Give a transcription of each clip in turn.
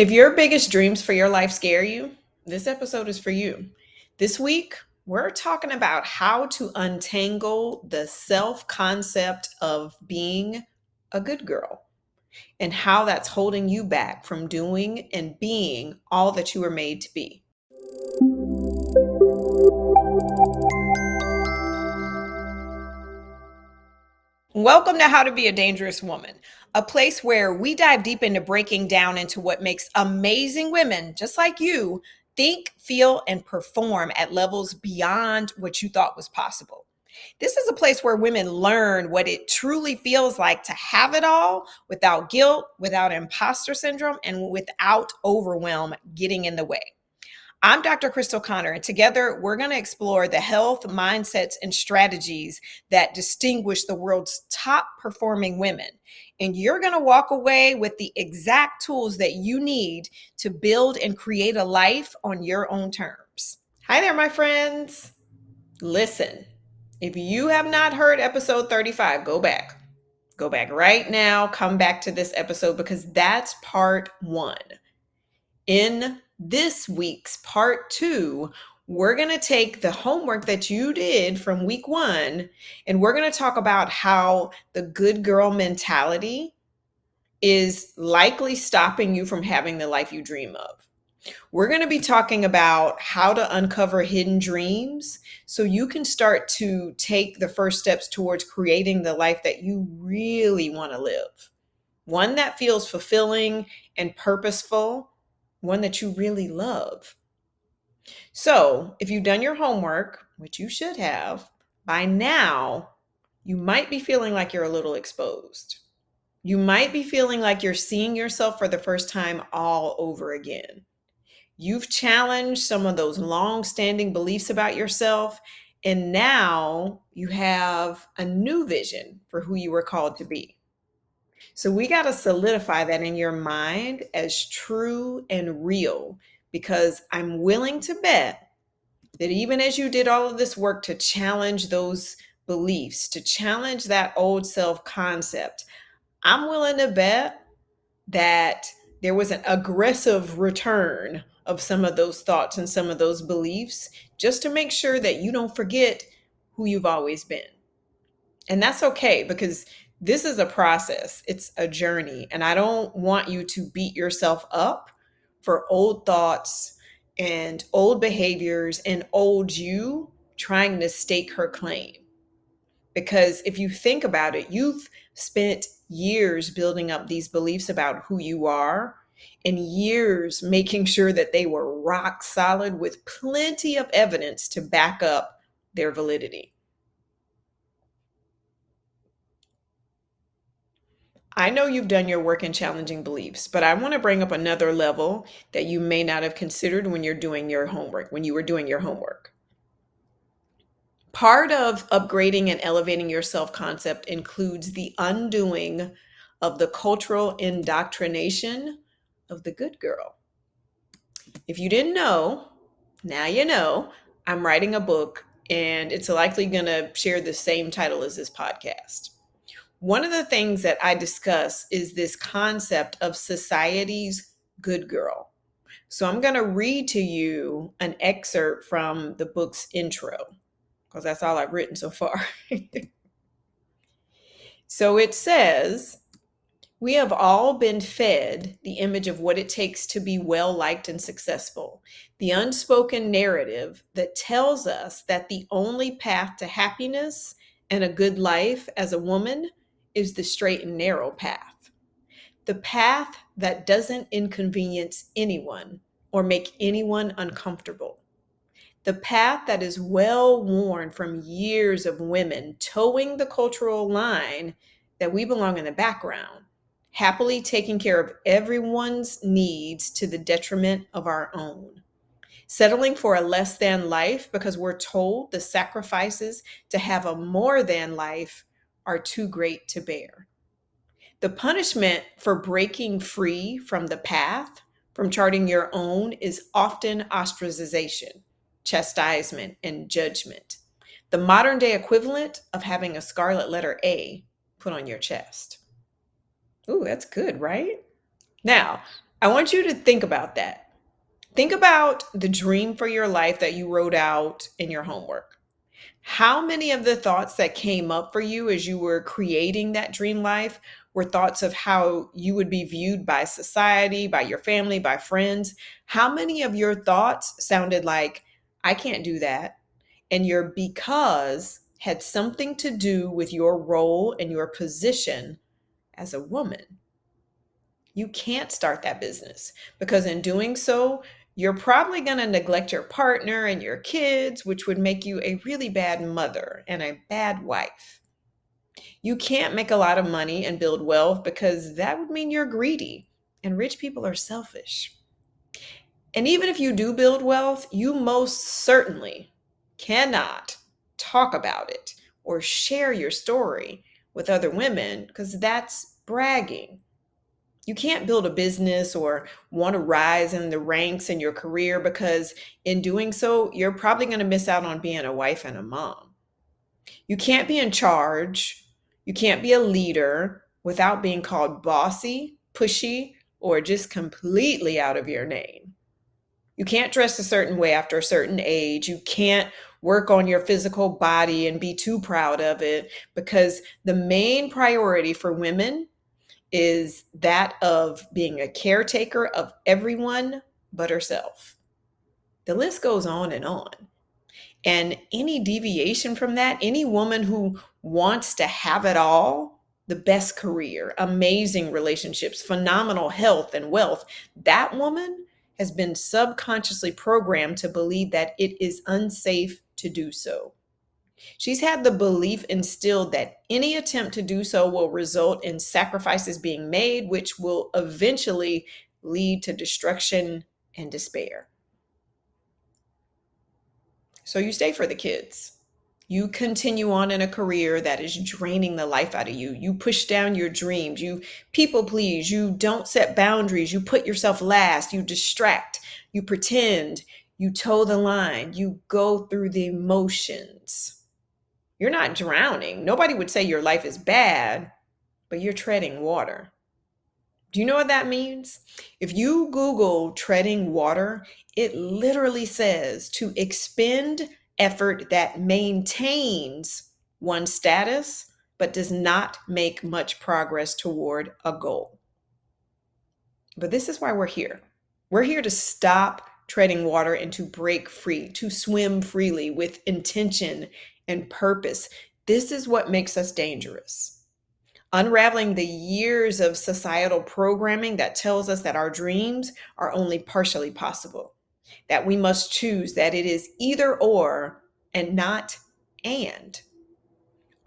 If your biggest dreams for your life scare you, this episode is for you. This week, we're talking about how to untangle the self concept of being a good girl and how that's holding you back from doing and being all that you were made to be. Welcome to How to Be a Dangerous Woman, a place where we dive deep into breaking down into what makes amazing women just like you think, feel, and perform at levels beyond what you thought was possible. This is a place where women learn what it truly feels like to have it all without guilt, without imposter syndrome, and without overwhelm getting in the way. I'm Dr. Crystal Connor, and together we're going to explore the health, mindsets, and strategies that distinguish the world's top performing women. And you're going to walk away with the exact tools that you need to build and create a life on your own terms. Hi there, my friends. Listen, if you have not heard episode 35, go back. Go back right now. Come back to this episode because that's part one. In this week's part two, we're going to take the homework that you did from week one, and we're going to talk about how the good girl mentality is likely stopping you from having the life you dream of. We're going to be talking about how to uncover hidden dreams so you can start to take the first steps towards creating the life that you really want to live. One that feels fulfilling and purposeful, one that you really love. So, if you've done your homework, which you should have, by now, you might be feeling like you're a little exposed. You might be feeling like you're seeing yourself for the first time all over again. You've challenged some of those long-standing beliefs about yourself, and now you have a new vision for who you were called to be. So we got to solidify that in your mind as true and real, because I'm willing to bet that even as you did all of this work to challenge those beliefs, to challenge that old self concept, I'm willing to bet that there was an aggressive return of some of those thoughts and some of those beliefs just to make sure that you don't forget who you've always been. And that's okay because this is a process, it's a journey. And I don't want you to beat yourself up for old thoughts and old behaviors and old you trying to stake her claim. Because if you think about it, you've spent years building up these beliefs about who you are and years making sure that they were rock solid with plenty of evidence to back up their validity. I know you've done your work in challenging beliefs, but I want to bring up another level that you may not have considered when you're doing your homework, when you were doing your homework. Part of upgrading and elevating your self concept includes the undoing of the cultural indoctrination of the good girl. If you didn't know, now you know, I'm writing a book and it's likely going to share the same title as this podcast. One of the things that I discuss is this concept of society's good girl. So I'm going to read to you an excerpt from the book's intro, because that's all I've written so far. So it says, we have all been fed the image of what it takes to be well liked and successful, the unspoken narrative that tells us that the only path to happiness and a good life as a woman is the straight and narrow path. The path that doesn't inconvenience anyone or make anyone uncomfortable. The path that is well worn from years of women towing the cultural line that we belong in the background, happily taking care of everyone's needs to the detriment of our own. Settling for a less than life because we're told the sacrifices to have a more than life are too great to bear. The punishment for breaking free from the path, from charting your own, is often ostracization, chastisement, and judgment. The modern day equivalent of having a scarlet letter A put on your chest. Ooh, that's good, right? Now, I want you to think about that. Think about the dream for your life that you wrote out in your homework. How many of the thoughts that came up for you as you were creating that dream life were thoughts of how you would be viewed by society, by your family, by friends? How many of your thoughts sounded like, I can't do that? And your because had something to do with your role and your position as a woman. You can't start that business because in doing so, you're probably going to neglect your partner and your kids, which would make you a really bad mother and a bad wife. You can't make a lot of money and build wealth because that would mean you're greedy, and rich people are selfish. And even if you do build wealth, you most certainly cannot talk about it or share your story with other women because that's bragging. You can't build a business or want to rise in the ranks in your career because in doing so, you're probably going to miss out on being a wife and a mom. You can't be in charge. You can't be a leader without being called bossy, pushy, or just completely out of your name. You can't dress a certain way after a certain age. You can't work on your physical body and be too proud of it because the main priority for women is that of being a caretaker of everyone but herself. The list goes on and on. And any deviation from that, any woman who wants to have it all, the best career, amazing relationships, phenomenal health and wealth, that woman has been subconsciously programmed to believe that it is unsafe to do so. She's had the belief instilled that any attempt to do so will result in sacrifices being made, which will eventually lead to destruction and despair. So you stay for the kids. You continue on in a career that is draining the life out of you. You push down your dreams. You people please. You don't set boundaries. You put yourself last. You distract. You pretend. You toe the line. You go through the motions. You're not drowning. Nobody would say your life is bad, but you're treading water. Do you know what that means? If you Google treading water, it literally says to expend effort that maintains one's status, but does not make much progress toward a goal. But this is why we're here. We're here to stop treading water and to break free, to swim freely with intention and purpose. This is what makes us dangerous. Unraveling the years of societal programming that tells us that our dreams are only partially possible, that we must choose, that it is either or and not and.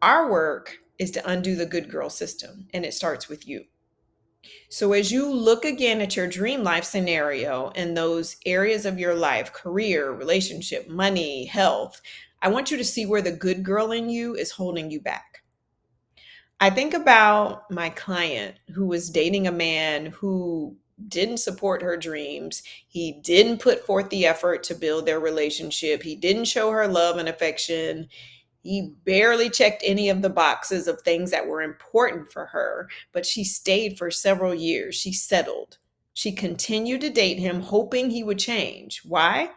Our work is to undo the good girl system, and it starts with you. So, as you look again at your dream life scenario and those areas of your life, career, relationship, money, health, I want you to see where the good girl in you is holding you back. I think about my client who was dating a man who didn't support her dreams. He didn't put forth the effort to build their relationship. He didn't show her love and affection. He barely checked any of the boxes of things that were important for her, but she stayed for several years. She settled. She continued to date him, hoping he would change. Why?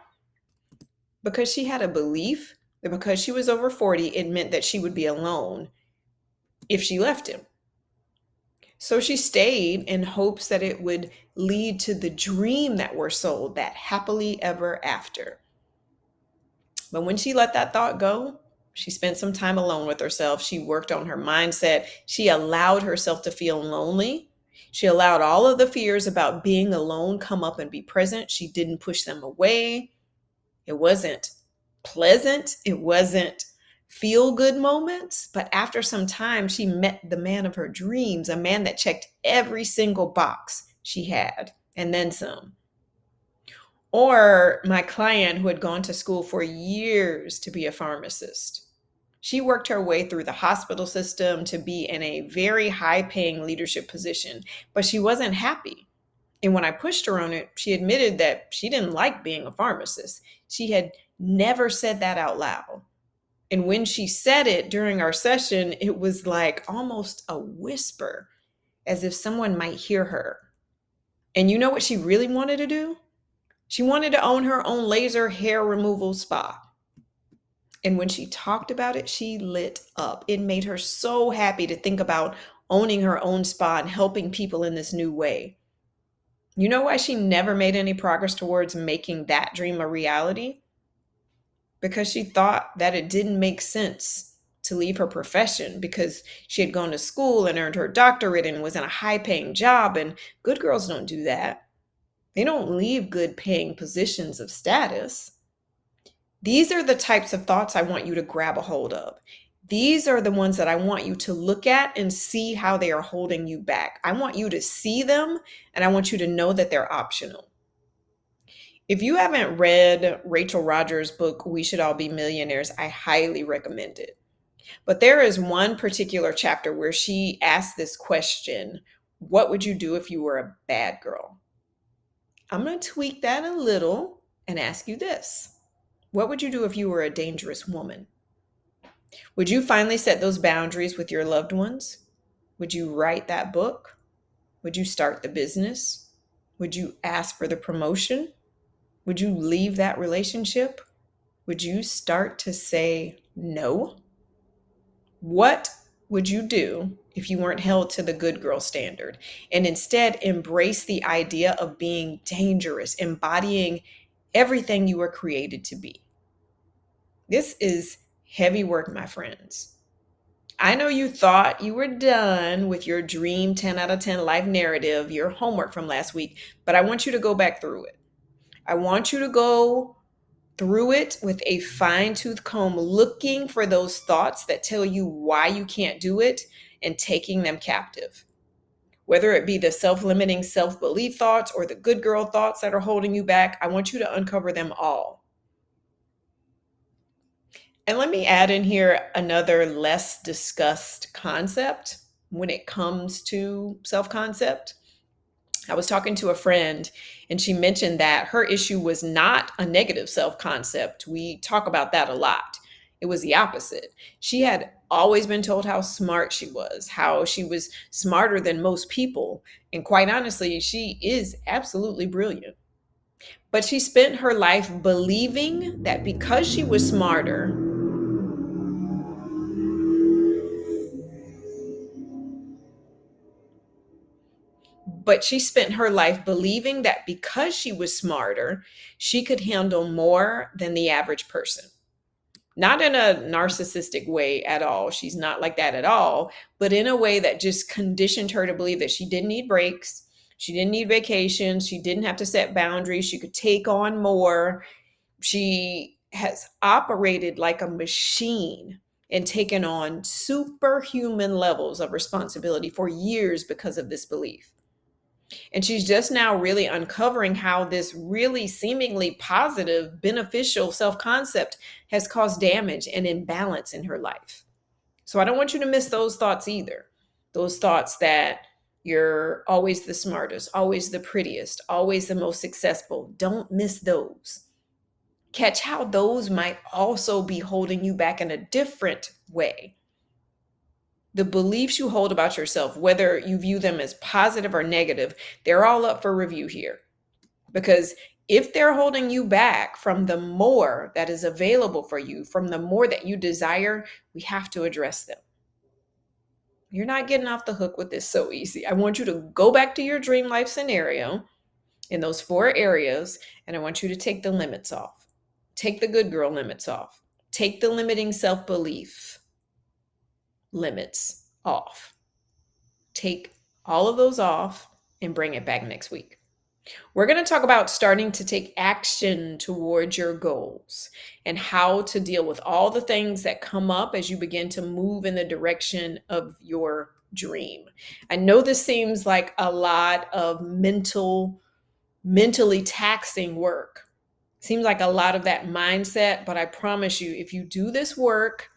Because she had a belief that because she was over 40, it meant that she would be alone if she left him. So she stayed in hopes that it would lead to the dream that we're sold, that happily ever after. But when she let that thought go, she spent some time alone with herself. She worked on her mindset. She allowed herself to feel lonely. She allowed all of the fears about being alone come up and be present. She didn't push them away. It wasn't pleasant. It wasn't feel good moments. But after some time, she met the man of her dreams, a man that checked every single box she had, and then some. Or my client who had gone to school for years to be a pharmacist. She worked her way through the hospital system to be in a very high paying leadership position, but she wasn't happy. And when I pushed her on it, she admitted that she didn't like being a pharmacist. She had never said that out loud. And when she said it during our session, it was like almost a whisper, as if someone might hear her. And you know what she really wanted to do? She wanted to own her own laser hair removal spa. And when she talked about it, she lit up. It made her so happy to think about owning her own spa and helping people in this new way. You know why she never made any progress towards making that dream a reality? Because she thought that it didn't make sense to leave her profession because she had gone to school and earned her doctorate and was in a high paying job. And good girls don't do that. They don't leave good paying positions of status. These are the types of thoughts I want you to grab a hold of. These are the ones that I want you to look at and see how they are holding you back. I want you to see them and I want you to know that they're optional. If you haven't read Rachel Rogers' book, We Should All Be Millionaires, I highly recommend it. But there is one particular chapter where she asks this question: what would you do if you were a bad girl? I'm going to tweak that a little and ask you this: what would you do if you were a dangerous woman? Would you finally set those boundaries with your loved ones? Would you write that book? Would you start the business? Would you ask for the promotion? Would you leave that relationship? Would you start to say no? What would you do if you weren't held to the good girl standard and instead embrace the idea of being dangerous, embodying everything you were created to be? This is heavy work, my friends. I know you thought you were done with your dream 10 out of 10 life narrative, your homework from last week, but I want you to go back through it. I want you to go through it with a fine tooth comb, looking for those thoughts that tell you why you can't do it and taking them captive. Whether it be the self-limiting, self-belief thoughts or the good girl thoughts that are holding you back, I want you to uncover them all. And let me add in here another less discussed concept when it comes to self-concept. I was talking to a friend and she mentioned that her issue was not a negative self concept. We talk about that a lot. It was the opposite. She had always been told how smart she was, how she was smarter than most people. And quite honestly, she is absolutely brilliant. But she spent her life believing that because she was smarter, she could handle more than the average person. Not in a narcissistic way at all. She's not like that at all, but in a way that just conditioned her to believe that she didn't need breaks. She didn't need vacations. She didn't have to set boundaries. She could take on more. She has operated like a machine and taken on superhuman levels of responsibility for years because of this belief. And she's just now really uncovering how this really seemingly positive, beneficial self concept has caused damage and imbalance in her life. So I don't want you to miss those thoughts either. Those thoughts that you're always the smartest, always the prettiest, always the most successful. Don't miss those. Catch how those might also be holding you back in a different way. The beliefs you hold about yourself, whether you view them as positive or negative, they're all up for review here. Because if they're holding you back from the more that is available for you, from the more that you desire, we have to address them. You're not getting off the hook with this so easy. I want you to go back to your dream life scenario in those 4 areas, and I want you to take the limits off. Take the good girl limits off. Take the limiting self belief limits off. Take all of those off and bring it back next week. We're going to talk about starting to take action towards your goals and how to deal with all the things that come up as you begin to move in the direction of your dream. I know this seems like a lot of mentally taxing work. Seems like a lot of that mindset, but I promise you, if you do this work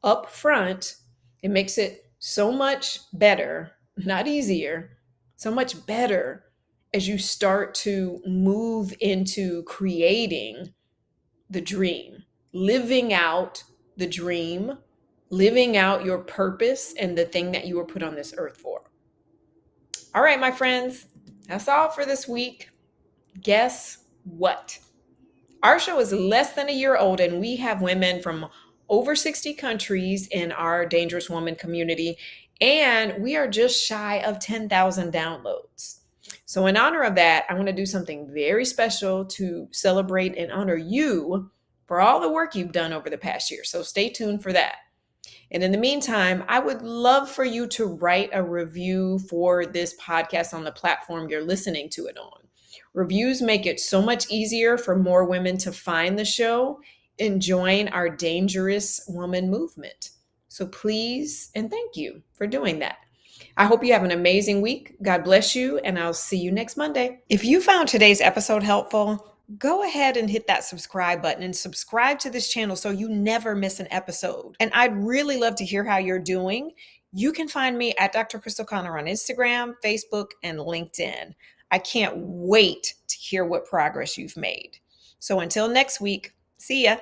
up front, it makes it so much better, not easier, so much better as you start to move into creating the dream, living out the dream, living out your purpose and the thing that you were put on this earth for. All right, my friends, That's all for this week. Guess what? Our show is less than a year old, and we have women from over 60 countries in our Dangerous Woman community, and we are just shy of 10,000 downloads. So, in honor of that, I want to do something very special to celebrate and honor you for all the work you've done over the past year. So, stay tuned for that. And in the meantime, I would love for you to write a review for this podcast on the platform you're listening to it on. Reviews make it so much easier for more women to find the show and join our Dangerous Woman movement. So please and thank you for doing that. I hope you have an amazing week. God bless you, and I'll see you next Monday. If you found today's episode helpful, go ahead and hit that subscribe button and subscribe to this channel so you never miss an episode. And I'd really love to hear how you're doing. You can find me at Dr. Crystal Connor on Instagram, Facebook, and LinkedIn. I can't wait to hear what progress you've made. So until next week, see ya.